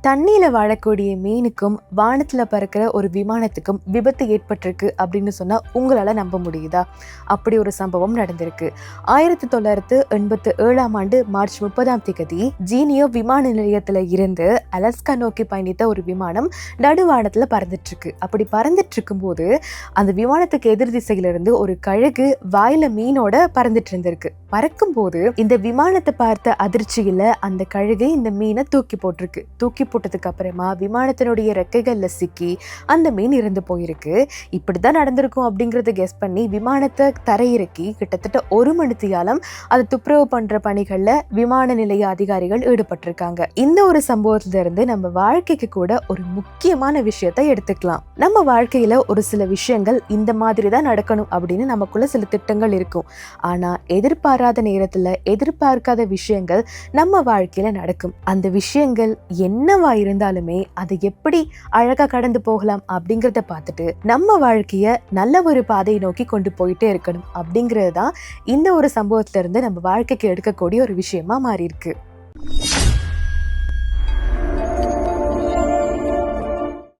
தண்ணியில வாழக்கூடிய மீனுக்கும் வானத்துல பறக்கிற ஒரு விமானத்துக்கும் விபத்து ஏற்பட்டிருக்கு அப்படின்னு சொன்னா உங்களால நம்ப முடியுதா? அப்படி ஒரு சம்பவம் நடந்திருக்கு. 1987 மார்ச் 30 ஜீனியோ விமான நிலையத்துல இருந்து அலாஸ்கா நோக்கி பயணித்த ஒரு விமானம் நடுவானத்துல பறந்துட்டு இருக்கு. அப்படி பறந்துட்டு இருக்கும் போது அந்த விமானத்துக்கு எதிர் திசையில இருந்து ஒரு கழுகு வாயில மீனோட பறந்துட்டு இருந்திருக்கு. பறக்கும் போது இந்த விமானத்தை பார்த்த அதிர்ச்சியில அந்த கழுகு இந்த மீனை தூக்கி போட்டிருக்கு. தூக்கி போட்டதுக்கு அப்புறமா விமானத்தினுடைய ரெக்கைகள்ல சிக்கி அந்த மீன் இறந்து போயிருக்கு. இப்படிதான் நடந்திருக்கும் அப்படிங்கறத கெஸ் பண்ணி விமானத்தை தரையிறக்கி கிட்டத்தட்ட 1 மணி நேரம் அதை துப்புரவு பண்ற பணிகள்ல விமான நிலைய அதிகாரிகள் ஈடுபட்டிருக்காங்க. இந்த ஒரு சம்பவத்துல இருந்து நம்ம வாழ்க்கைக்கு கூட ஒரு முக்கியமான விஷயத்தை எடுத்துக்கலாம். நம்ம வாழ்க்கையில ஒரு சில விஷயங்கள் இந்த மாதிரி தான் நடக்கணும் அப்படின்னு நமக்குள்ள சில திட்டங்கள் இருக்கும். ஆனா எதிர்பாராத நேரத்துல எதிர்பார்க்காத விஷயங்கள் நம்ம வாழ்க்கையில நடக்கும். அந்த விஷயங்கள் என்னவா இருந்தாலுமே அதை எப்படி அழகா கடந்து போகலாம் அப்படிங்கறத பார்த்துட்டு நம்ம வாழ்க்கைய நல்ல ஒரு பாதையை நோக்கி கொண்டு போயிட்டே இருக்கணும் அப்படிங்கிறது தான் இந்த ஒரு சம்பவத்துல இருந்து நம்ம வாழ்க்கைக்கு எடுக்கக்கூடிய ஒரு விஷயமா மாறி இருக்கு.